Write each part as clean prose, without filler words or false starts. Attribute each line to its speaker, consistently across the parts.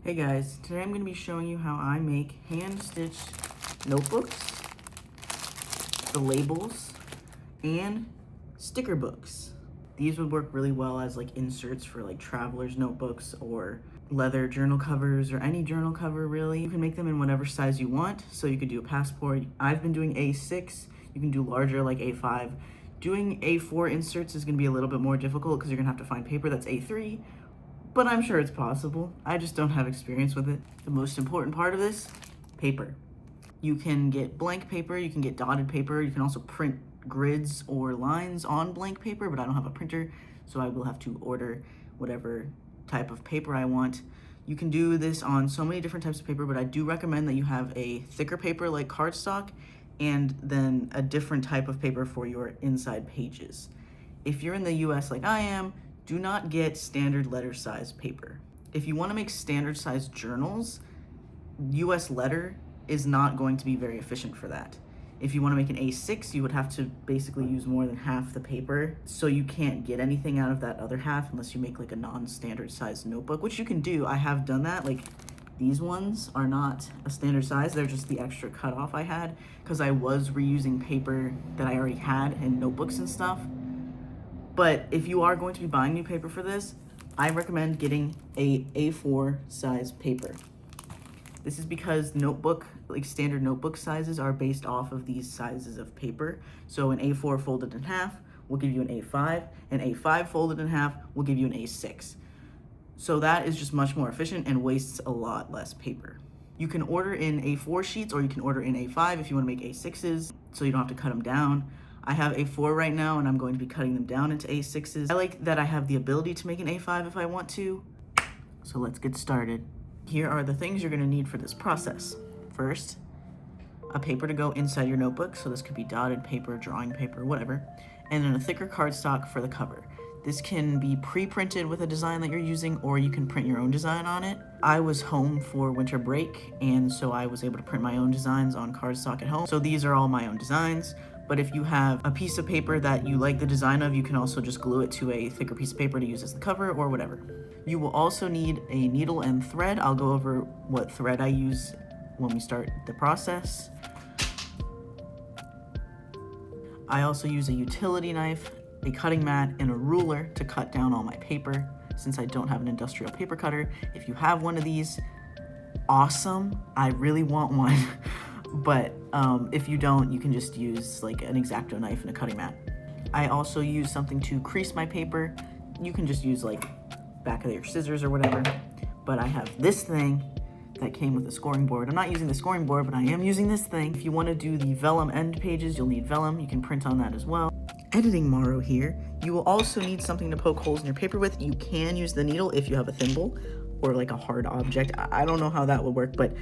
Speaker 1: Hey guys, today I'm going to be showing you how I make hand-stitched notebooks, the labels, and sticker books. These would work really well as like inserts for like traveler's notebooks or leather journal covers or any journal cover really. You can make them in whatever size you want, so you could do a passport. I've been doing A6, you can do larger like A5. Doing A4 inserts is going to be a little bit more difficult because you're going to have to find paper that's A3, but I'm sure it's possible. I just don't have experience with it. The most important part of this, paper. You can get blank paper, you can get dotted paper, you can also print grids or lines on blank paper, but I don't have a printer, so I will have to order whatever type of paper I want. You can do this on so many different types of paper, but I do recommend that you have a thicker paper like cardstock and then a different type of paper for your inside pages. If you're in the US like I am, do not get standard letter size paper. If you want to make standard size journals, US letter is not going to be very efficient for that. If you want to make an A6, you would have to basically use more than half the paper, so you can't get anything out of that other half unless you make like a non-standard size notebook, which you can do. I have done that. Like, these ones are not a standard size, they're just the extra cutoff I had because I was reusing paper that I already had in notebooks and stuff. But if you are going to be buying new paper for this, I recommend getting a A4 size paper. This is because standard notebook sizes are based off of these sizes of paper. So an A4 folded in half will give you an A5, an A5 folded in half will give you an A6. So that is just much more efficient and wastes a lot less paper. You can order in A4 sheets or you can order in A5 if you want to make A6s, so you don't have to cut them down. I have A4 right now and I'm going to be cutting them down into A6s. I like that I have the ability to make an A5 if I want to. So let's get started. Here are the things you're going to need for this process. First, a paper to go inside your notebook. So this could be dotted paper, drawing paper, whatever. And then a thicker cardstock for the cover. This can be pre-printed with a design that you're using, or you can print your own design on it. I was home for winter break, and so I was able to print my own designs on cardstock at home. So these are all my own designs. But if you have a piece of paper that you like the design of, you can also just glue it to a thicker piece of paper to use as the cover or whatever. You will also need a needle and thread. I'll go over what thread I use when we start the process. I also use a utility knife, a cutting mat, and a ruler to cut down all my paper, since I don't have an industrial paper cutter. If you have one of these, awesome. I really want one. But if you don't, you can just use like an X-Acto knife and a cutting mat. I also use something to crease my paper. You can just use like back of your scissors or whatever. But I have this thing that came with a scoring board. I'm not using the scoring board, but I am using this thing. If you want to do the vellum end pages, you'll need vellum. You can print on that as well. Editing Morrow here. You will also need something to poke holes in your paper with. You can use the needle if you have a thimble or like a hard object. I don't know how that would work, but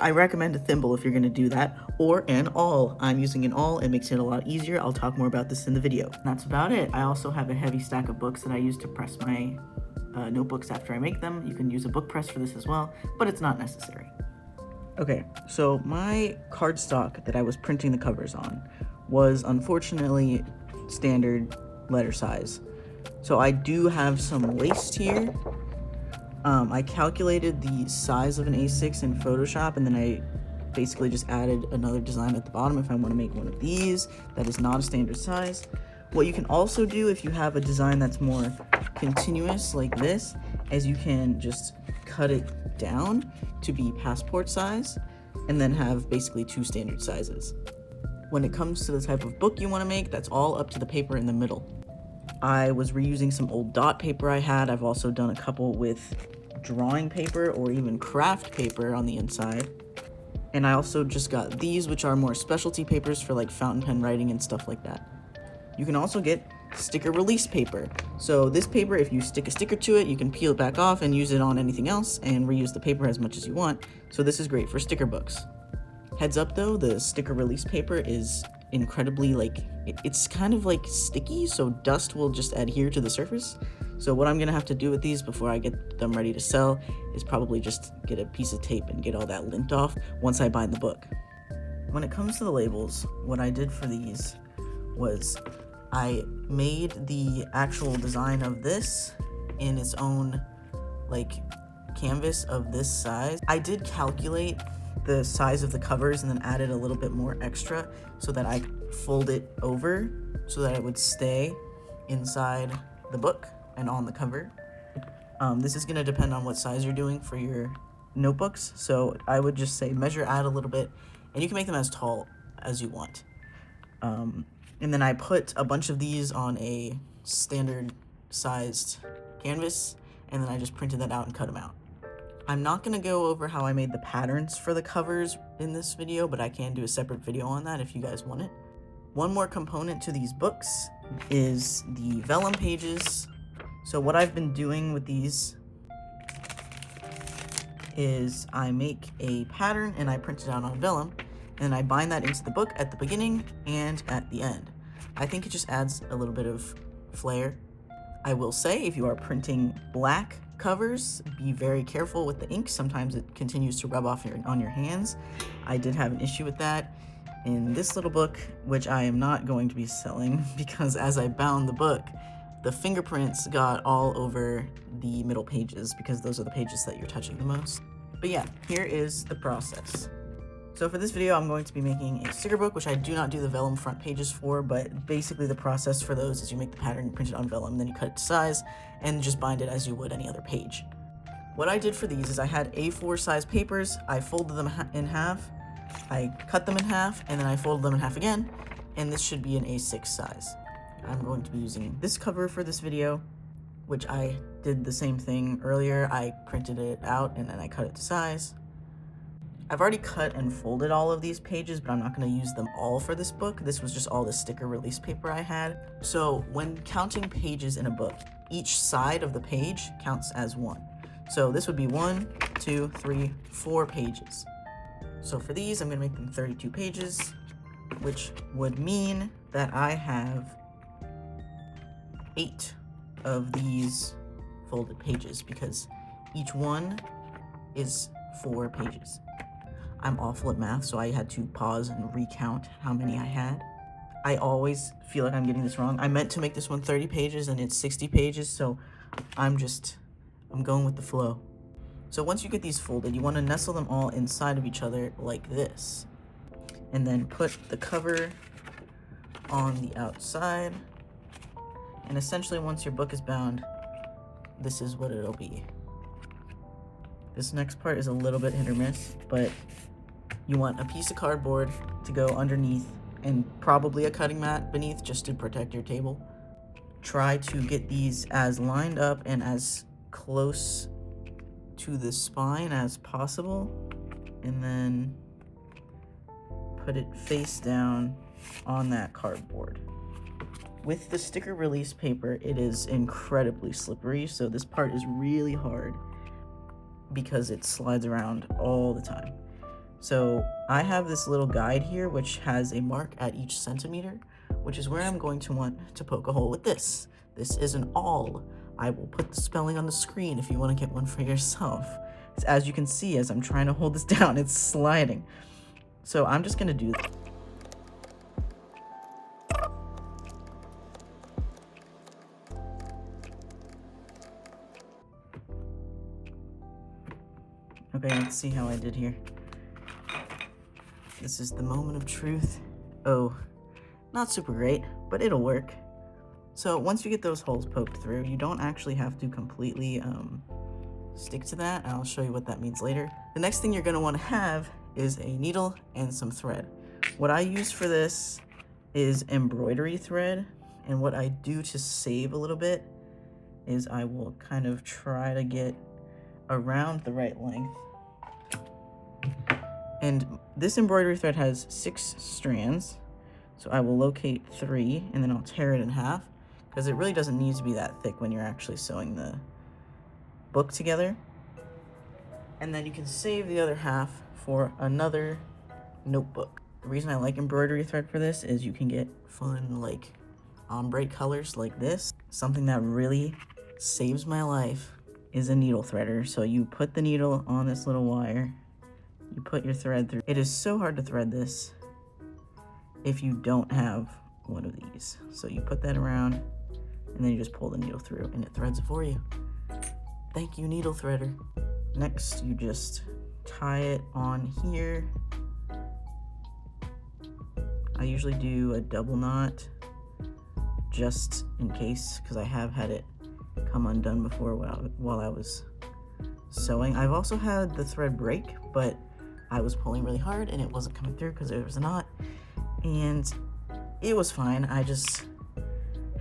Speaker 1: I recommend a thimble if you're going to do that, or an awl. I'm using an awl. It makes it a lot easier. I'll talk more about this in the video. That's about it. I also have a heavy stack of books that I use to press my notebooks after I make them. You can use a book press for this as well, but it's not necessary. Okay, so my cardstock that I was printing the covers on was unfortunately standard letter size. So I do have some waste here. I calculated the size of an A6 in Photoshop, and then I basically just added another design at the bottom if I want to make one of these that is not a standard size. What you can also do if you have a design that's more continuous like this, is you can just cut it down to be passport size and then have basically two standard sizes. When it comes to the type of book you want to make, that's all up to the paper in the middle. I was reusing some old dot paper I had. I've also done a couple with drawing paper or even craft paper on the inside. And I also just got these, which are more specialty papers for like fountain pen writing and stuff like that. You can also get sticker release paper. So this paper, if you stick a sticker to it, you can peel it back off and use it on anything else and reuse the paper as much as you want. So this is great for sticker books. Heads up though, the sticker release paper is incredibly it's kind of like sticky, so dust will just adhere to the surface. So what I'm gonna have to do with these before I get them ready to sell is probably just get a piece of tape and get all that lint off once I bind the book. When it comes to the labels, what I did for these was I made the actual design of this in its own like canvas of this size. I did calculate the size of the covers and then added a little bit more extra so that I fold it over so that it would stay inside the book and on the cover. This is going to depend on what size you're doing for your notebooks, so I would just say measure out a little bit, and you can make them as tall as you want. And then I put a bunch of these on a standard sized canvas, and then I just printed that out and cut them out. I'm not going to go over how I made the patterns for the covers in this video, but I can do a separate video on that if you guys want it. One more component to these books is the vellum pages. So what I've been doing with these is I make a pattern and I print it out on vellum, and I bind that into the book at the beginning and at the end. I think it just adds a little bit of flair. I will say, if you are printing black covers, be very careful with the ink. Sometimes it continues to rub off on your hands. I did have an issue with that in this little book, which I am not going to be selling because as I bound the book, the fingerprints got all over the middle pages because those are the pages that you're touching the most. But yeah, here is the process. So for this video, I'm going to be making a sticker book, which I do not do the vellum front pages for, but basically the process for those is you make the pattern, you print it on vellum, then you cut it to size, and just bind it as you would any other page. What I did for these is I had A4 size papers, I folded them in half, I cut them in half, and then I folded them in half again, and this should be an A6 size. I'm going to be using this cover for this video, which I did the same thing earlier. I printed it out and then I cut it to size. I've already cut and folded all of these pages, but I'm not going to use them all for this book. This was just all the sticker release paper I had. So when counting pages in a book, each side of the page counts as one. So this would be 1, 2, 3, 4 pages. So for these, I'm going to make them 32 pages, which would mean that I have 8 of these folded pages because each one is 4 pages. I'm awful at math, so I had to pause and recount how many I had. I always feel like I'm getting this wrong. I meant to make this one 30 pages and it's 60 pages, so I'm going with the flow. So once you get these folded, you want to nestle them all inside of each other like this. And then put the cover on the outside. And essentially, once your book is bound, this is what it'll be. This next part is a little bit hit or miss, but you want a piece of cardboard to go underneath and probably a cutting mat beneath just to protect your table. Try to get these as lined up and as close to the spine as possible, and then put it face down on that cardboard. With the sticker release paper, it is incredibly slippery, so this part is really hard because it slides around all the time. So I have this little guide here which has a mark at each centimeter, which is where I'm going to want to poke a hole with this. This is an awl. I will put the spelling on the screen if you want to get one for yourself. As you can see, as I'm trying to hold this down, it's sliding. So I'm just going to do that. Okay, let's see how I did here. This is the moment of truth. Oh, not super great, but it'll work. So once you get those holes poked through, you don't actually have to completely stick to that. I'll show you what that means later. The next thing you're going to want to have is a needle and some thread. What I use for this is embroidery thread, and what I do to save a little bit is I will kind of try to get around the right length. And this embroidery thread has 6 strands, so I will locate 3 and then I'll tear it in half because it really doesn't need to be that thick when you're actually sewing the book together. And then you can save the other half for another notebook. The reason I like embroidery thread for this is you can get fun like ombre colors like this. Something that really saves my life is a needle threader. So you put the needle on this little wire, you put your thread through. It is so hard to thread this if you don't have one of these. So you put that around and then you just pull the needle through and it threads it for you. Thank you, needle threader. next you just tie it on here. I usually do a double knot just in case, because I have had it come undone before while I was sewing. I've also had the thread break, but I was pulling really hard and it wasn't coming through because there was a knot, and it was fine. I just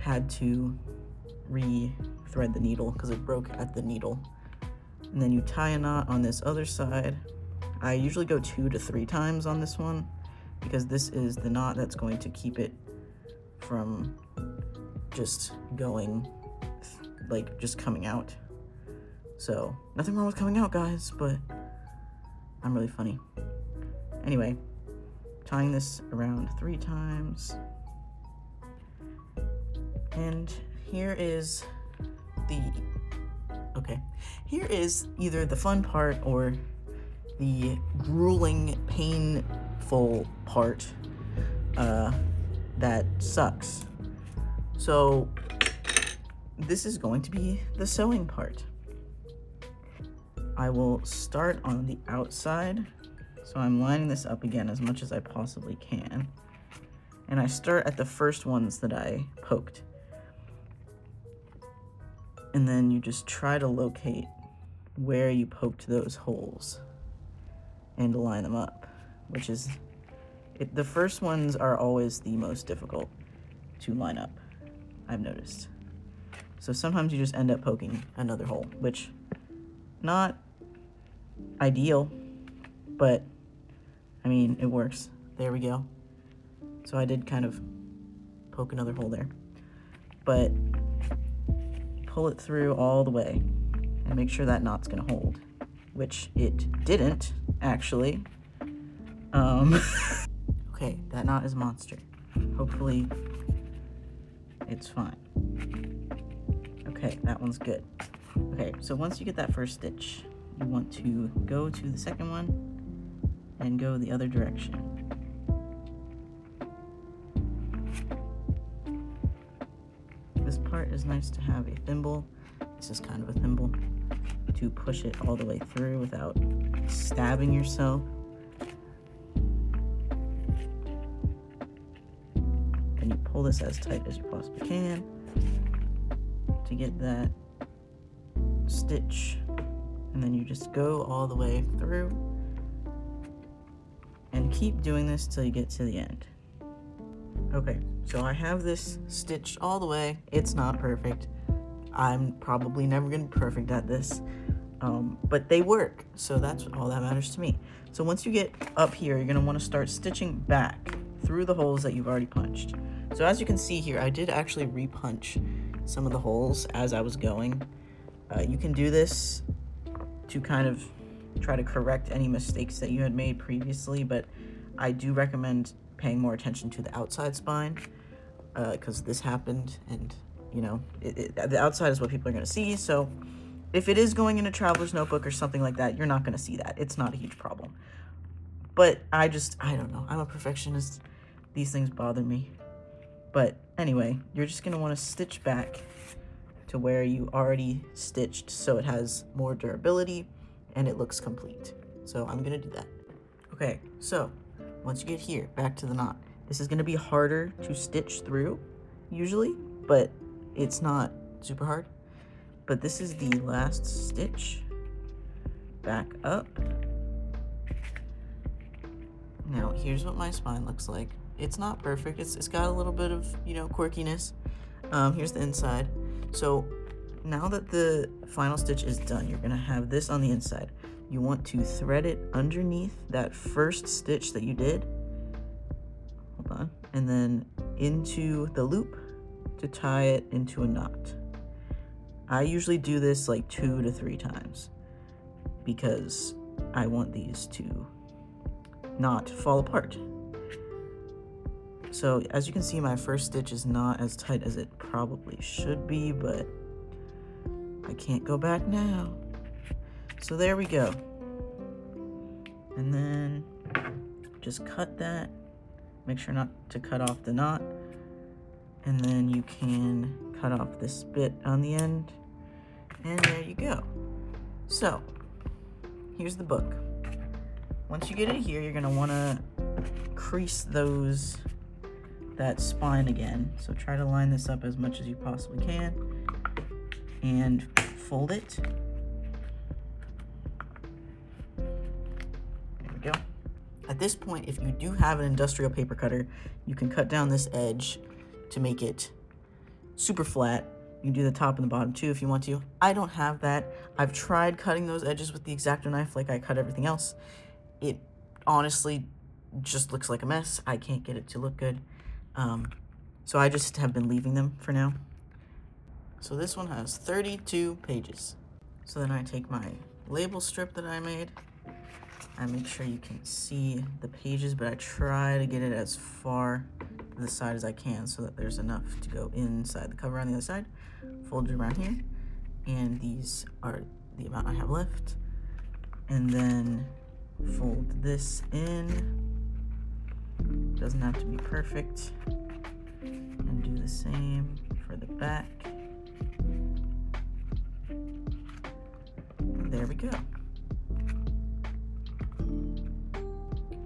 Speaker 1: had to re-thread the needle because it broke at the needle. And then you tie a knot on this other side. I usually go 2 to 3 times on this one because this is the knot that's going to keep it from just going, like, just coming out. So, nothing wrong with coming out, guys, but I'm really funny. Anyway, tying this around 3 times. And here is either the fun part or the grueling, painful part that sucks. So this is going to be the sewing part. I will start on the outside. So I'm lining this up again as much as I possibly can. And I start at the first ones that I poked. And then you just try to locate where you poked those holes and line them up, which is, the first ones are always the most difficult to line up, I've noticed. So sometimes you just end up poking another hole, which, not ideal, but I mean, it works. There we go. So I did kind of poke another hole there, but pull it through all the way and make sure that knot's gonna hold, which it didn't actually. Okay, that knot is a monster. Hopefully it's fine. Okay, that one's good. Okay, so once you get that first stitch, you want to go to the second one and go the other direction. This part is nice to have a thimble. This is kind of a thimble to push it all the way through without stabbing yourself. And you pull this as tight as you possibly can to get that stitch, and then you just go all the way through and keep doing this till you get to the end. Okay, so I have this stitched all the way. It's not perfect. I'm probably never gonna be perfect at this, but they work, so that's all that matters to me. So once you get up here, you're gonna wanna start stitching back through the holes that you've already punched. So as you can see here, I did actually re-punch some of the holes as I was going. You can do this to kind of try to correct any mistakes that you had made previously, but I do recommend paying more attention to the outside spine, because this happened, and you know, the outside is what people are going to see. So if it is going in a traveler's notebook or something like that, you're not going to see that. It's not a huge problem. But I don't know. I'm a perfectionist. These things bother me. But anyway, you're just going to want to stitch back to where you already stitched so it has more durability and it looks complete. So I'm going to do that. Okay, so once you get here, back to the knot. This is going to be harder to stitch through usually, but it's not super hard. But this is the last stitch. Back up. Now here's what my spine looks like. It's not perfect. It's got a little bit of, you know, quirkiness. Here's the inside. So now that the final stitch is done, you're gonna have this on the inside. You want to thread it underneath that first stitch that you did. Hold on. And then into the loop to tie it into a knot. I usually do this like 2 to 3 times because I want these to not fall apart. So as you can see, my first stitch is not as tight as it probably should be, but I can't go back now. So there we go. And then just cut that. Make sure not to cut off the knot. And then you can cut off this bit on the end. And there you go. So here's the book. Once you get it here, you're gonna wanna crease that spine again. So try to line this up as much as you possibly can and fold it. There we go. At this point, if you do have an industrial paper cutter, you can cut down this edge to make it super flat. You can do the top and the bottom too if you want to. I don't have that. I've tried cutting those edges with the X-Acto knife like I cut everything else. It honestly just looks like a mess. I can't get it to look good. So I just have been leaving them for now. So this one has 32 pages. So then I take my label strip that I made. I make sure you can see the pages, but I try to get it as far to the side as I can so that there's enough to go inside the cover on the other side. Fold it around here, and these are the amount I have left. And then fold this in. Doesn't have to be perfect. And do the same for the back. And there we go.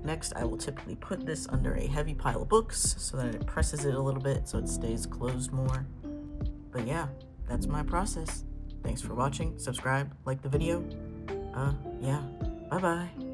Speaker 1: Next, I will typically put this under a heavy pile of books so that it presses it a little bit so it stays closed more. But yeah, that's my process. Thanks for watching. Subscribe, like the video. Yeah, bye-bye.